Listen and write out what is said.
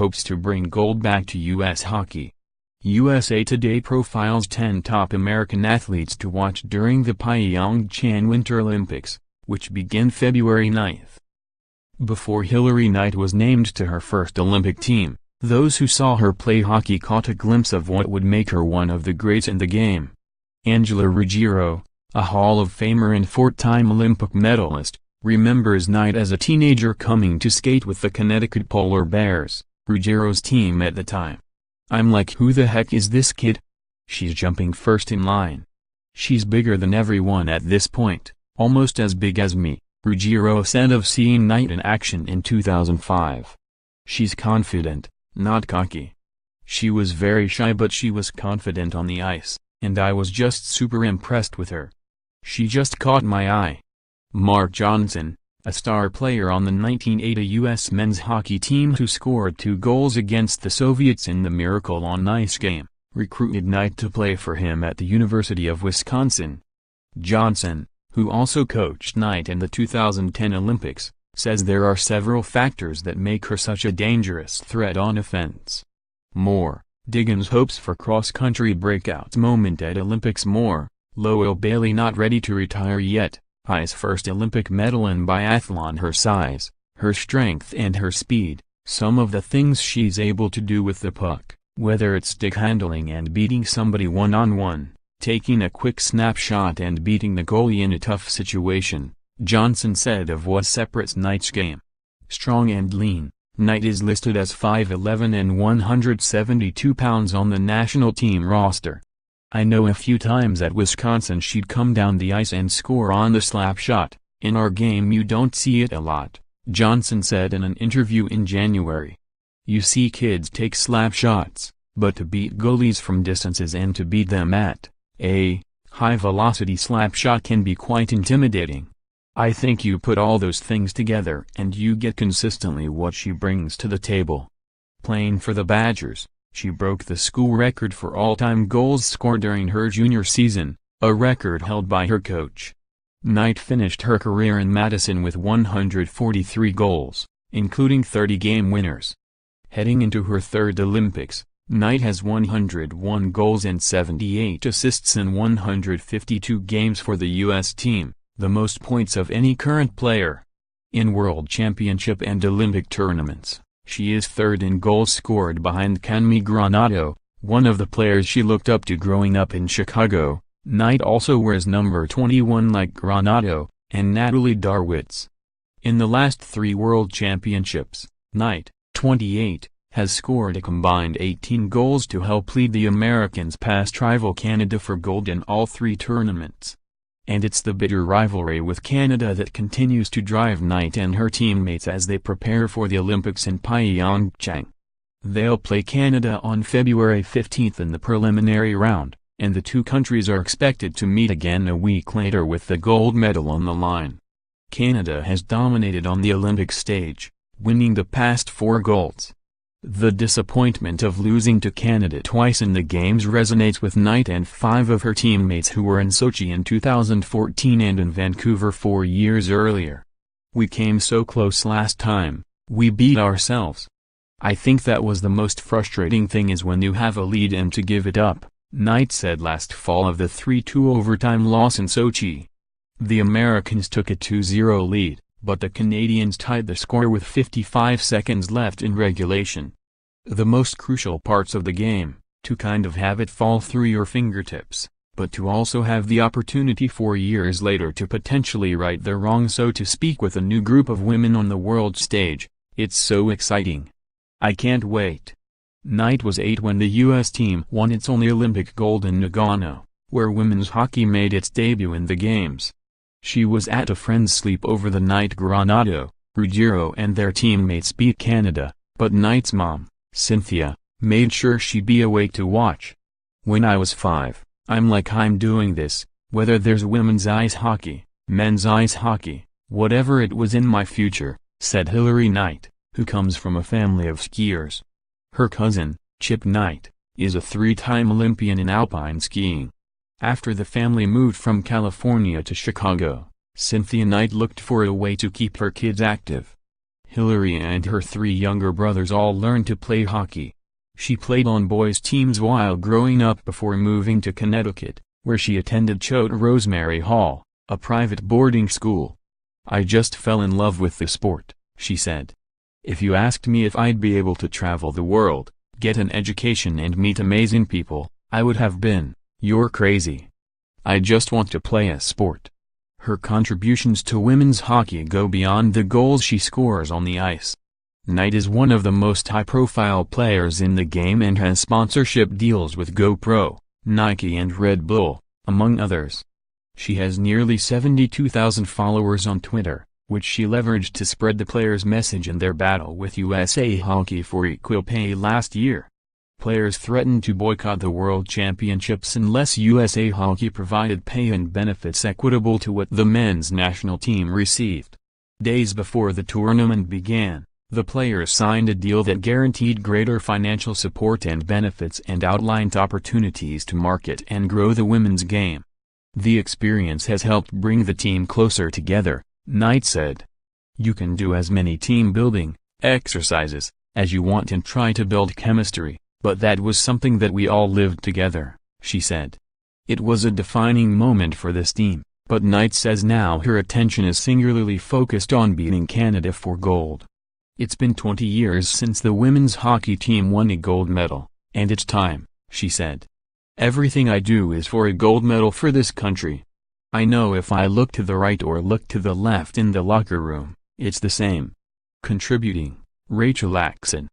hopes to bring gold back to U.S. hockey. USA Today profiles 10 top American athletes to watch during the Pyeongchang Winter Olympics, which begin February 9. Before Hilary Knight was named to her first Olympic team, those who saw her play hockey caught a glimpse of what would make her one of the greats in the game. Angela Ruggiero, a Hall of Famer and four-time Olympic medalist, remembers Knight as a teenager coming to skate with the Connecticut Polar Bears, Ruggiero's team at the time. "I'm like, who the heck is this kid? She's jumping first in line. She's bigger than everyone at this point, almost as big as me," Ruggiero said of seeing Knight in action in 2005. "She's confident, not cocky. She was very shy but she was confident on the ice, and I was just super impressed with her. She just caught my eye." Mark Johnson, a star player on the 1980 U.S. men's hockey team who scored 2 goals against the Soviets in the Miracle on Ice game, recruited Knight to play for him at the University of Wisconsin. Johnson, who also coached Knight in the 2010 Olympics, says there are several factors that make her such a dangerous threat on offense. More, Diggins hopes for cross-country breakout moment at Olympics. More, Lowell Bailey not ready to retire yet. His first Olympic medal in biathlon. Her size, her strength and her speed, some of the things she's able to do with the puck, whether it's stick handling and beating somebody one-on-one, taking a quick snapshot and beating the goalie in a tough situation, Johnson said of what separates Knight's game. Strong and lean, Knight is listed as 5'11" and 172 pounds on the national team roster. "I know a few times at Wisconsin she'd come down the ice and score on the slap shot. In our game you don't see it a lot," Johnson said in an interview in January. "You see kids take slap shots, but to beat goalies from distances and to beat them at a high-velocity slap shot can be quite intimidating. I think you put all those things together and you get consistently what she brings to the table." Playing for the Badgers, she broke the school record for all-time goals scored during her junior season, a record held by her coach. Knight finished her career in Madison with 143 goals, including 30 game winners. Heading into her third Olympics, Knight has 101 goals and 78 assists in 152 games for the U.S. team, the most points of any current player. In World Championship and Olympic tournaments, she is third in goals scored behind Camille Granato, one of the players she looked up to growing up in Chicago. Knight also wears number 21 like Granato, and Natalie Darwitz. In the last 3 World Championships, Knight, 28, has scored a combined 18 goals to help lead the Americans past rival Canada for gold in all 3 tournaments. And it's the bitter rivalry with Canada that continues to drive Knight and her teammates as they prepare for the Olympics in Pyeongchang. They'll play Canada on February 15 in the preliminary round, and the two countries are expected to meet again a week later with the gold medal on the line. Canada has dominated on the Olympic stage, winning the past 4 golds. The disappointment of losing to Canada twice in the Games resonates with Knight and 5 of her teammates who were in Sochi in 2014 and in Vancouver 4 years earlier. "We came so close last time, we beat ourselves. I think that was the most frustrating thing is when you have a lead and to give it up," Knight said last fall of the 3-2 overtime loss in Sochi. The Americans took a 2-0 lead, but the Canadians tied the score with 55 seconds left in regulation. The most crucial parts of the game, to kind of have it fall through your fingertips, but to also have the opportunity 4 years later to potentially right the wrong, so to speak, with a new group of women on the world stage. It's so exciting. I can't wait. Knight was 8 when the U.S. team won its only Olympic gold in Nagano, where women's hockey made its debut in the Games. She was at a friend's sleepover the night Granato, Ruggiero and their teammates beat Canada, but Knight's mom, Cynthia, made sure she'd be awake to watch. "When I was 5, I'm like, I'm doing this, whether there's women's ice hockey, men's ice hockey, whatever, it was in my future," said Hilary Knight, who comes from a family of skiers. Her cousin, Chip Knight, is a 3-time Olympian in alpine skiing. After the family moved from California to Chicago, Cynthia Knight looked for a way to keep her kids active. Hilary and her 3 younger brothers all learned to play hockey. She played on boys' teams while growing up before moving to Connecticut, where she attended Choate Rosemary Hall, a private boarding school. "I just fell in love with the sport," she said. "If you asked me if I'd be able to travel the world, get an education and meet amazing people, I would have been, 'You're crazy. I just want to play a sport.'" Her contributions to women's hockey go beyond the goals she scores on the ice. Knight is one of the most high-profile players in the game and has sponsorship deals with GoPro, Nike and Red Bull, among others. She has nearly 72,000 followers on Twitter, which she leveraged to spread the players' message in their battle with USA Hockey for equal pay last year. Players threatened to boycott the World Championships unless USA Hockey provided pay and benefits equitable to what the men's national team received. Days before the tournament began, the players signed a deal that guaranteed greater financial support and benefits and outlined opportunities to market and grow the women's game. "The experience has helped bring the team closer together," Knight said. "You can do as many team-building exercises as you want and try to build chemistry, but that was something that we all lived together," she said. It was a defining moment for this team, but Knight says now her attention is singularly focused on beating Canada for gold. "It's been 20 years since the women's hockey team won a gold medal, and it's time," she said. "Everything I do is for a gold medal for this country. I know if I look to the right or look to the left in the locker room, it's the same." Contributing, Rachel Axon.